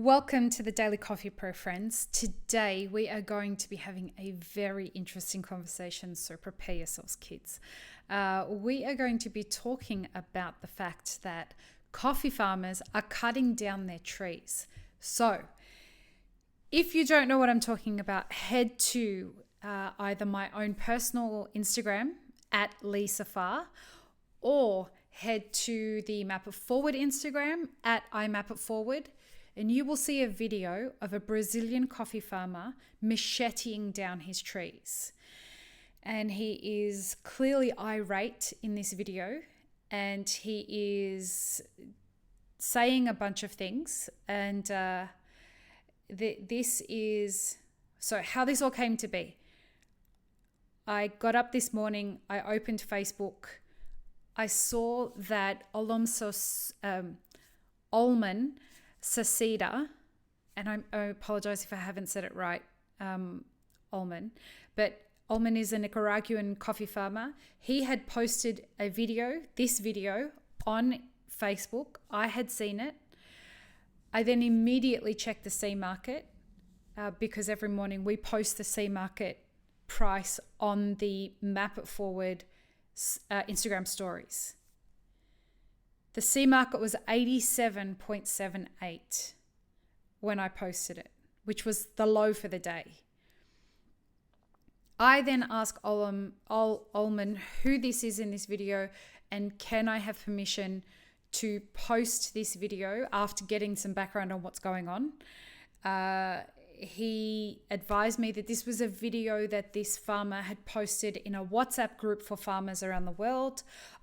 Welcome to the Daily Coffee Pro, friends. Today we are going to be having a very interesting conversation, so prepare yourselves, kids. We are going to be talking about the fact that coffee farmers are cutting down their trees. So, if you don't know what I'm talking about, head to either my own personal Instagram at Lisa Farr, or head to the Map It Forward Instagram at I Map It Forward. And you will see a video of a Brazilian coffee farmer macheting down his trees. And he is clearly irate in this video, and he is saying a bunch of things. And this is, so how this all came to be. I got up this morning, I opened Facebook, I saw that Olman Sacida, and I apologize if I haven't said it right, Olman, but Olman is a Nicaraguan coffee farmer. He had posted this video on Facebook. I had seen it. I then immediately checked the C market because every morning we post the C market price on the Map It Forward Instagram stories. The C market was 87.78 when I posted it, which was the low for the day. I then asked Olman who this is in this video and can I have permission to post this video after getting some background on what's going on. He advised me that this was a video that this farmer had posted in a WhatsApp group for farmers around the world.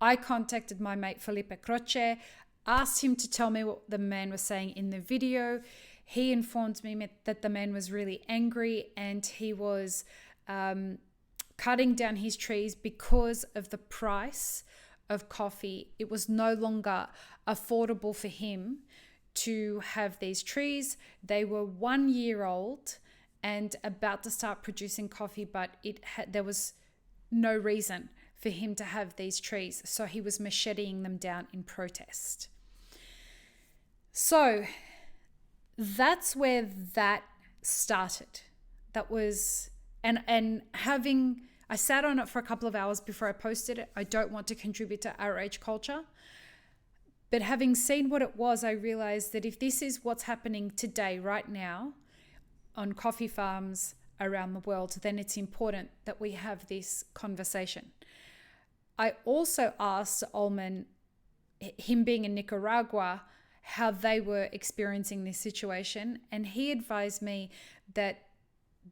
I contacted my mate Felipe Croce, asked him to tell me what the man was saying in the video. He informed me that the man was really angry and he was cutting down his trees because of the price of coffee. It was no longer affordable for him to have these trees. They were 1 year old and about to start producing coffee, but there was no reason for him to have these trees. So he was macheting them down in protest. So that's where that started. That was, and having, I sat on it for a couple of hours before I posted it. I don't want to contribute to outrage culture. But having seen what it was, I realized that if this is what's happening today, right now, on coffee farms around the world, then it's important that we have this conversation. I also asked Olman, him being in Nicaragua, how they were experiencing this situation. And he advised me that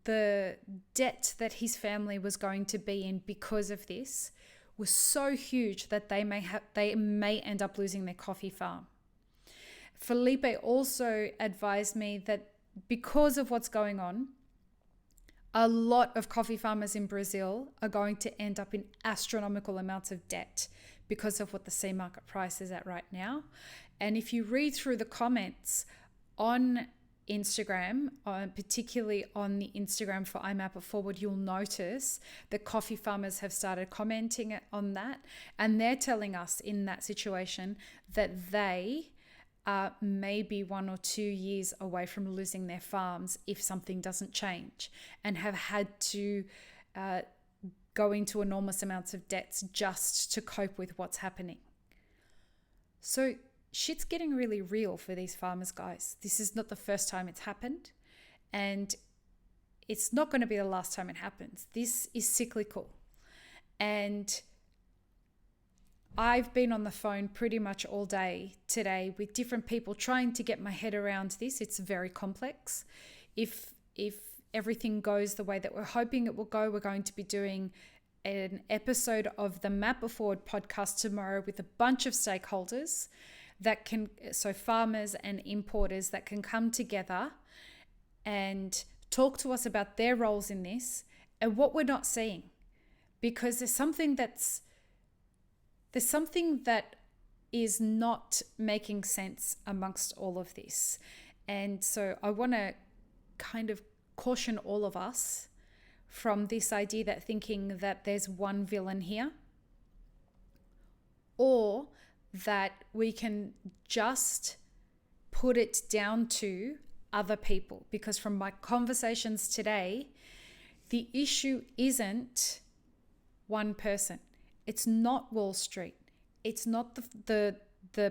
the debt that his family was going to be in because of this was so huge that they may end up losing their coffee farm. Felipe also advised me that because of what's going on, a lot of coffee farmers in Brazil are going to end up in astronomical amounts of debt because of what the C market price is at right now. And if you read through the comments on Instagram, particularly on the Instagram for I Map It Forward, you'll notice that coffee farmers have started commenting on that. And they're telling us in that situation that they may be 1 or 2 years away from losing their farms if something doesn't change, and have had to go into enormous amounts of debts just to cope with what's happening. So shit's getting really real for these farmers, guys. This is not the first time it's happened, and it's not going to be the last time it happens. This is cyclical. And I've been on the phone pretty much all day today with different people trying to get my head around this. It's very complex. If everything goes the way that we're hoping it will go, we're going to be doing an episode of the Map It Forward podcast tomorrow with a bunch of stakeholders so farmers and importers that can come together and talk to us about their roles in this and what we're not seeing. Because there's something that is not making sense amongst all of this. And so I want to kind of caution all of us from this idea that thinking that there's one villain here, or that we can just put it down to other people, because from my conversations today, the issue isn't one person. It's not Wall Street. It's not the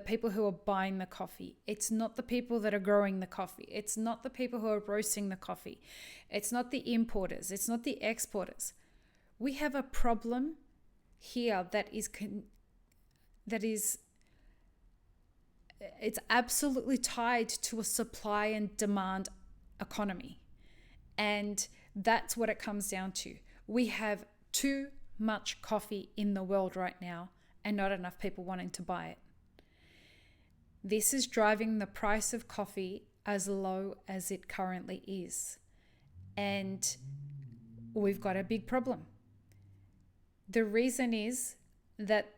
people who are buying the coffee. It's not the people that are growing the coffee. It's not the people who are roasting the coffee. It's not the importers. It's not the exporters. We have a problem here that is it's absolutely tied to a supply and demand economy. And that's what it comes down to. We have too much coffee in the world right now and not enough people wanting to buy it. This is driving the price of coffee as low as it currently is. And we've got a big problem. The reason is that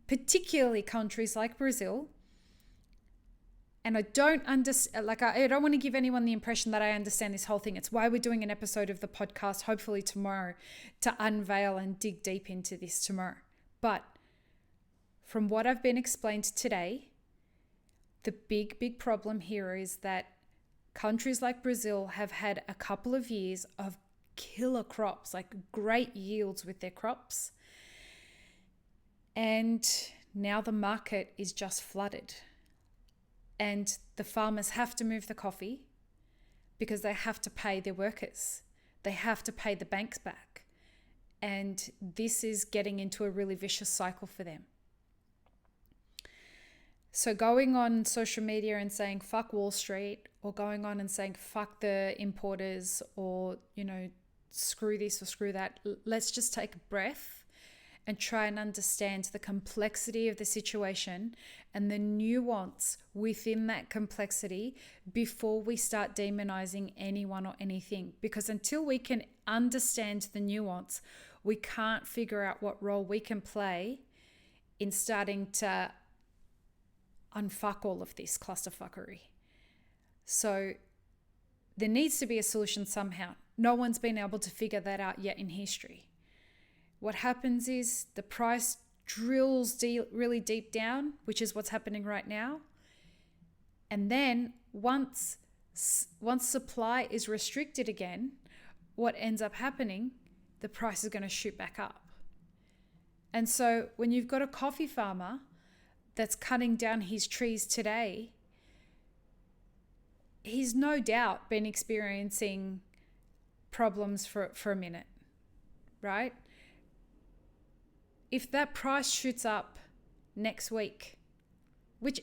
particularly countries like Brazil, and I don't understand, I don't want to give anyone the impression that I understand this whole thing. It's why we're doing an episode of the podcast, hopefully tomorrow, to unveil and dig deep into this tomorrow. But from what I've been explained today, the big problem here is that countries like Brazil have had a couple of years of killer crops, like great yields with their crops. And now the market is just flooded. And the farmers have to move the coffee because they have to pay their workers. They have to pay the banks back. And this is getting into a really vicious cycle for them. So going on social media and saying fuck Wall Street, or going on and saying fuck the importers, or, screw this or screw that, let's just take a breath and try and understand the complexity of the situation and the nuance within that complexity before we start demonizing anyone or anything. Because until we can understand the nuance, we can't figure out what role we can play in starting to unfuck all of this clusterfuckery. So there needs to be a solution somehow. No one's been able to figure that out yet in history. What happens is the price drills really deep down, which is what's happening right now. And then once supply is restricted again, what ends up happening, the price is going to shoot back up. And so when you've got a coffee farmer that's cutting down his trees today, he's no doubt been experiencing problems for a minute, right? If that price shoots up next week, which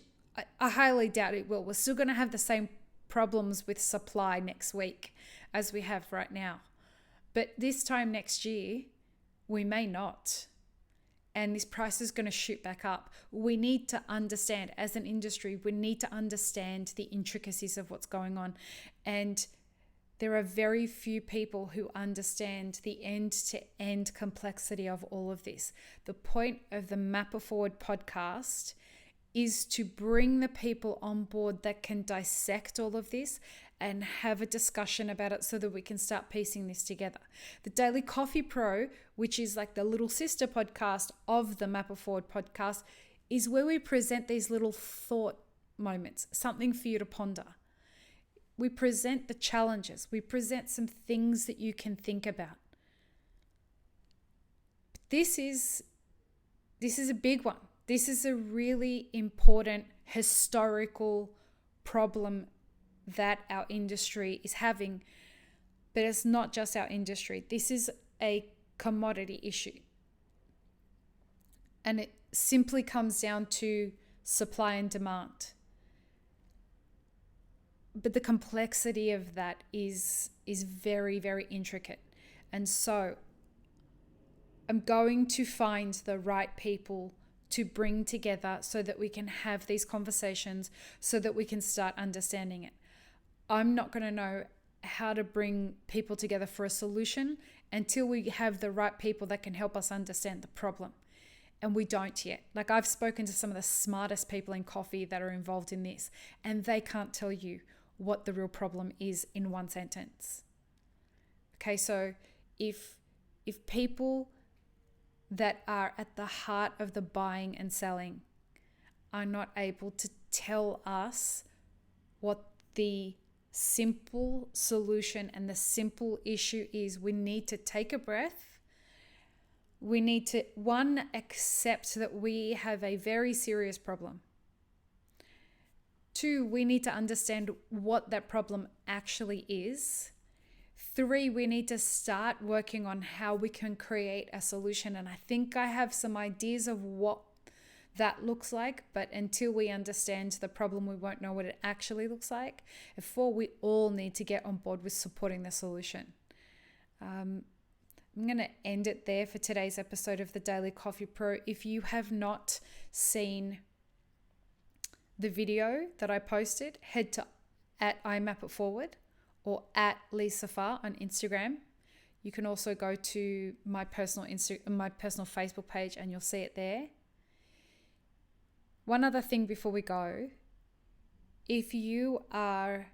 I highly doubt it will, we're still going to have the same problems with supply next week as we have right now. But this time next year, we may not. And this price is going to shoot back up. We need to understand, as an industry, we need to understand the intricacies of what's going on. And there are very few people who understand the end-to-end complexity of all of this. The point of the Map It Forward podcast is to bring the people on board that can dissect all of this and have a discussion about it so that we can start piecing this together. The Daily Coffee Pro, which is like the little sister podcast of the Map It Forward podcast, is where we present these little thought moments, something for you to ponder. We present the challenges. We present some things that you can think about. This is a big one. This is a really important historical problem that our industry is having. But it's not just our industry. This is a commodity issue. And it simply comes down to supply and demand. But the complexity of that is very, very intricate. And so I'm going to find the right people to bring together so that we can have these conversations, so that we can start understanding it. I'm not going to know how to bring people together for a solution until we have the right people that can help us understand the problem. And we don't yet. Like, I've spoken to some of the smartest people in coffee that are involved in this, and they can't tell you what the real problem is in one sentence. Okay, so if people that are at the heart of the buying and selling are not able to tell us what the simple solution and the simple issue is. We need to take a breath. We need to, one, accept that we have a very serious problem. Two, we need to understand what that problem actually is. Three, we need to start working on how we can create a solution. And I think I have some ideas of what that looks like, but until we understand the problem, we won't know what it actually looks like. And four, we all need to get on board with supporting the solution. I'm going to end it there for today's episode of the Daily Coffee Pro. If you have not seen the video that I posted, head to @IMapItForward or @LisaFar on Instagram. You can also go to my personal Facebook page and you'll see it there. One other thing before we go, if you are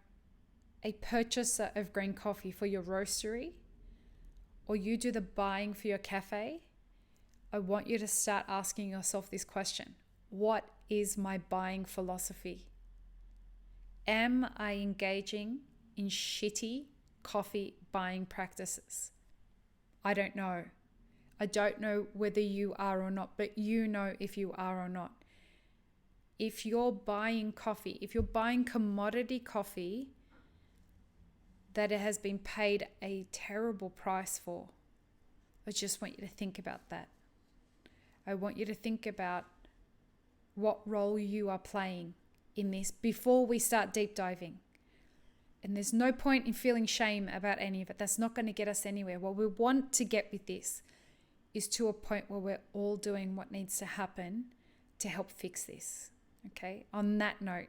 a purchaser of green coffee for your roastery, or you do the buying for your cafe, I want you to start asking yourself this question. What is my buying philosophy? Am I engaging in shitty coffee buying practices? I don't know. I don't know whether you are or not, but you know if you are or not. If you're buying coffee, if you're buying commodity coffee that it has been paid a terrible price for, I just want you to think about that. I want you to think about what role you are playing in this before we start deep diving. And there's no point in feeling shame about any of it. That's not going to get us anywhere. What we want to get with this is to a point where we're all doing what needs to happen to help fix this. Okay, on that note,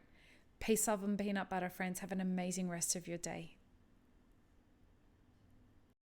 peace, love, and peanut butter, friends. Have an amazing rest of your day.